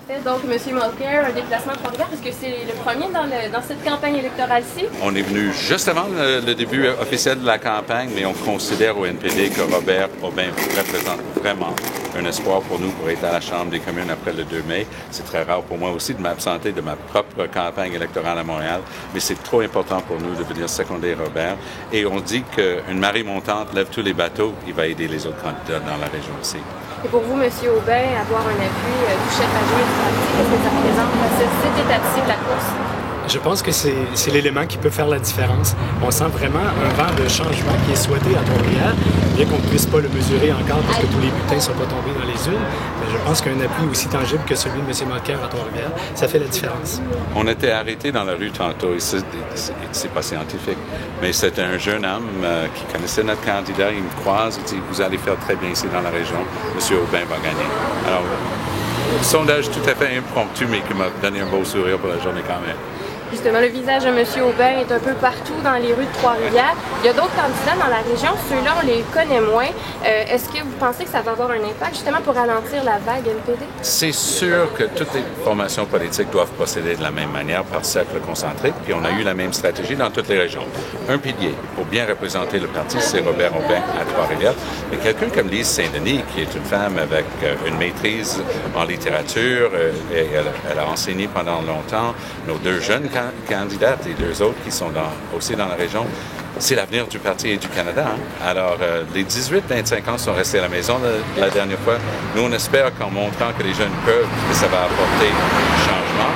fait donc M. Mulcair un déplacement à Trois-Rivières. Est-ce que c'est le premier dans cette campagne électorale-ci? On est venu juste avant le début officiel de la campagne, mais on considère au NPD que Robert Aubin représente vraiment un espoir pour nous pour être à la Chambre des communes après le 2 mai. C'est très rare pour moi aussi de m'absenter de ma propre campagne électorale à Montréal, mais c'est trop important pour nous de venir seconder Robert. Et on dit qu'une marée montante lève tous les bateaux, il va aider les autres candidats dans la région aussi. Et pour vous, M. Aubin, avoir un appui du chef adjoint du parti, qu'est-ce que ça représente à cette étape-ci de la course? Je pense que c'est l'élément qui peut faire la différence. On sent vraiment un vent de changement qui est souhaité à Trois-Rivières, bien qu'on ne puisse pas le mesurer encore parce que tous les bulletins ne sont pas tombés dans les urnes. Mais je pense qu'un appui aussi tangible que celui de M. Mulcair à Trois-Rivières, ça fait la différence. On était arrêté dans la rue tantôt, et c'est pas scientifique, mais c'était un jeune homme qui connaissait notre candidat, il me croise, il dit « Vous allez faire très bien ici dans la région, M. Aubin va gagner ». Alors, sondage tout à fait impromptu, mais qui m'a donné un beau sourire pour la journée quand même. Justement, le visage de M. Aubin est un peu partout dans les rues de Trois-Rivières. Il y a d'autres candidats dans la région. Ceux-là, on les connaît moins. Est-ce que vous pensez que ça va avoir un impact justement pour ralentir la vague NPD? C'est sûr que toutes les formations politiques doivent procéder de la même manière par cercle concentrique, puis on a eu la même stratégie dans toutes les régions. Un pilier pour bien représenter le parti, c'est Robert Aubin à Trois-Rivières. Mais quelqu'un comme Lise Saint-Denis, qui est une femme avec une maîtrise en littérature, et elle a enseigné pendant longtemps, nos deux jeunes candidates et deux autres qui sont aussi dans la région, c'est l'avenir du parti et du Canada. Hein? Alors, les 18-25 ans sont restés à la maison la dernière fois. Nous, on espère qu'en montrant que les jeunes peuvent, que ça va apporter du changement.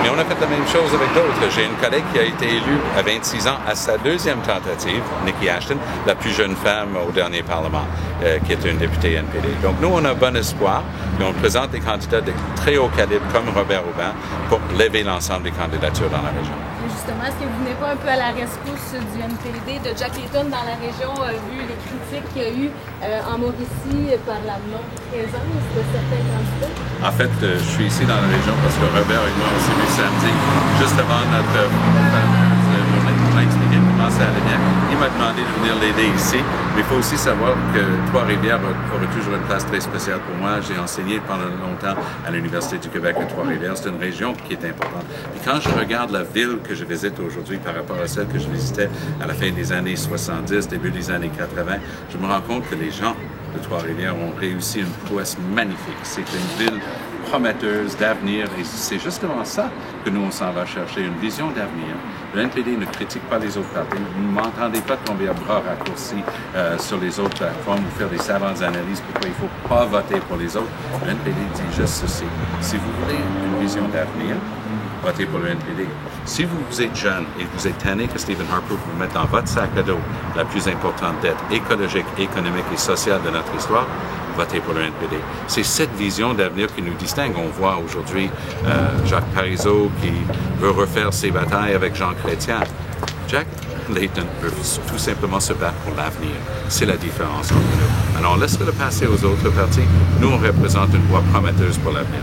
Mais on a fait la même chose avec d'autres. J'ai une collègue qui a été élue à 26 ans à sa deuxième tentative, Nikki Ashton, la plus jeune femme au dernier Parlement, qui est une députée NPD. Donc nous, on a bon espoir et on présente des candidats de très haut calibre comme Robert Aubin pour lever l'ensemble des candidatures dans la région. Justement, est-ce que vous venez pas un peu à la rescousse du NPD, de Jack Layton dans la région, vu les critiques qu'il y a eu en Mauricie par la non-présence de certains candidats? En fait, je suis ici dans la région parce que Robert et moi, on s'est vu samedi, juste avant notre journée. Il m'a expliqué comment ça allait bien. Il m'a demandé de venir l'aider ici. Mais il faut aussi savoir que Trois-Rivières aura toujours une place très spéciale pour moi. J'ai enseigné pendant longtemps à l'Université du Québec à Trois-Rivières. C'est une région qui est importante. Puis quand je regarde la ville que je visite aujourd'hui par rapport à celle que je visitais à la fin des années 70, début des années 80, je me rends compte que les gens de Trois-Rivières ont réussi une prouesse magnifique. C'est une ville prometteuse d'avenir et c'est justement ça que nous on s'en va chercher, une vision d'avenir. Le NPD ne critique pas les autres partis. Vous ne m'entendez pas tomber à bras raccourcis sur les autres plateformes ou faire des savantes analyses pourquoi il ne faut pas voter pour les autres. Le NPD dit juste ceci. Si vous voulez une vision d'avenir, votez pour le NPD. Si vous êtes jeune et vous êtes tanné que Stephen Harper vous mette dans votre sac à dos la plus importante dette écologique, économique et sociale de notre histoire, votez pour le NPD. C'est cette vision d'avenir qui nous distingue. On voit aujourd'hui Jacques Parizeau qui veut refaire ses batailles avec Jean Chrétien. Jack Layton veut tout simplement se battre pour l'avenir. C'est la différence entre nous. Alors, laissez-le passer aux autres partis. Nous, on représente une voie prometteuse pour l'avenir.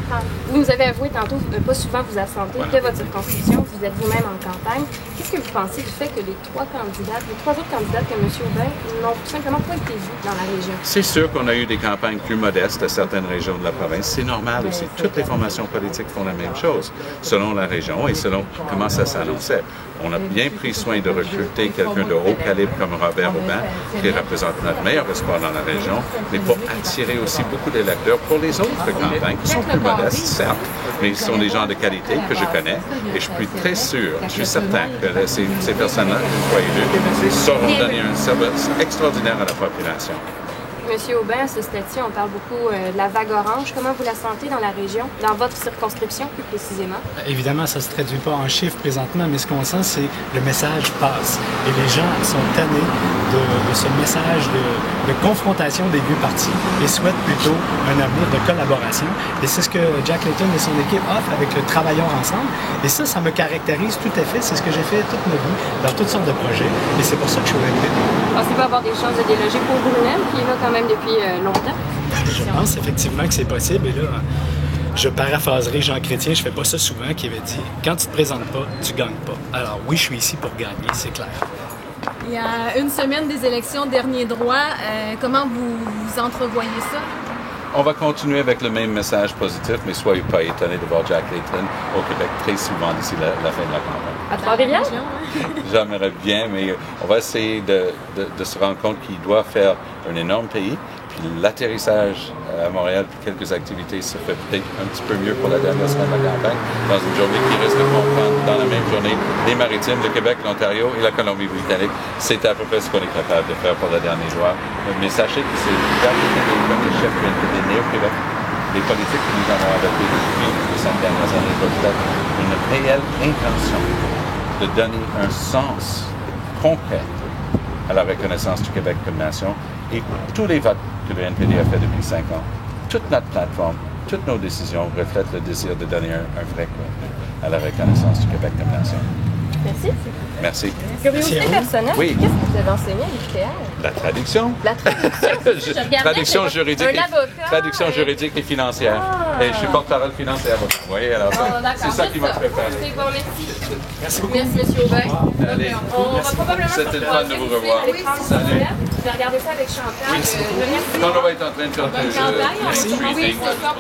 Vous nous avez avoué tantôt de ne pas souvent vous absenter de votre circonscription. Vous êtes vous-même en campagne. Qu'est-ce que vous pensez du fait que les trois autres candidates que M. Aubin n'ont tout simplement pas été vues dans la région? C'est sûr qu'on a eu des campagnes plus modestes à certaines régions de la province. C'est normal aussi. Toutes les formations politiques font la même chose, selon la région et selon comment ça s'annonçait. On a bien pris soin de recruter quelqu'un de haut calibre comme Robert Aubin, qui représente notre meilleur espoir dans la région, mais pour attirer aussi beaucoup d'électeurs pour les autres campagnes, qui sont plus modestes, certes, mais ils sont des gens de qualité que je connais, et je suis très sûr, je suis certain que ces personnes-là, croyez-le, sauront donner un service extraordinaire à la population. Monsieur Aubin, à ce stade-ci, on parle beaucoup de la vague orange. Comment vous la sentez dans la région, dans votre circonscription plus précisément? Évidemment, ça ne se traduit pas en chiffres présentement, mais ce qu'on sent, c'est que le message passe. Et les gens sont tannés de ce message de confrontation des deux partis et souhaitent plutôt un avenir de collaboration. Et c'est ce que Jack Layton et son équipe offrent avec le Travaillons ensemble. Et ça me caractérise tout à fait. C'est ce que j'ai fait toute ma vie dans toutes sortes de projets. Et c'est pour ça que je suis au NPD. Pensez-vous avoir des chances de déloger Paul Brunel, qui est là quand même depuis longtemps? Je pense effectivement que c'est possible. Et là, je paraphraserai Jean Chrétien, je fais pas ça souvent, qui avait dit « Quand tu te présentes pas, tu gagnes pas ». Alors oui, je suis ici pour gagner, c'est clair. Il y a une semaine des élections dernier droit. Comment vous entrevoyez ça? on va continuer avec le même message positif, mais soyez pas étonnés de voir Jack Layton au Québec très souvent d'ici la fin de la campagne. À Trois-Rivières? J'aimerais bien, mais on va essayer de se rendre compte qu'il doit faire un énorme pays. Puis l'atterrissage à Montréal, puis quelques activités se fait peut-être un petit peu mieux pour la dernière semaine de la campagne, dans une journée qui risque de comprendre dans la même journée les Maritimes, le Québec, l'Ontario et la Colombie-Britannique. C'est à peu près ce qu'on est capable de faire pour la dernière joie. Mais sachez que c'est Jack Layton qui est le chef de né au Québec. Les politiques que nous avons adoptées depuis les 5 dernières années reflètent une réelle intention de donner un sens concret à la reconnaissance du Québec comme nation. Et tous les votes que le NPD a fait depuis 5 ans, toute notre plateforme, toutes nos décisions reflètent le désir de donner un vrai contenu à la reconnaissance du Québec comme nation. Merci. Merci. Curiosité personnelle, Oui. qu'est-ce que vous avez enseigné à l'UQTR? La traduction. La traduction. Traduction juridique, un avocat. traduction juridique et financière. Et je suis porte-parole financière. Vous voyez, alors c'est ça qui m'a préparé. C'est bon, merci. Merci beaucoup. Merci, M. Aubin. Allez. On va probablement C'était le fun de vous revoir. Salut. Je vais regarder ça avec Chantal. Oui, Merci. on va être en train de faire Bonne campagne, on va Merci. se retrouver. Oui, c'est ça.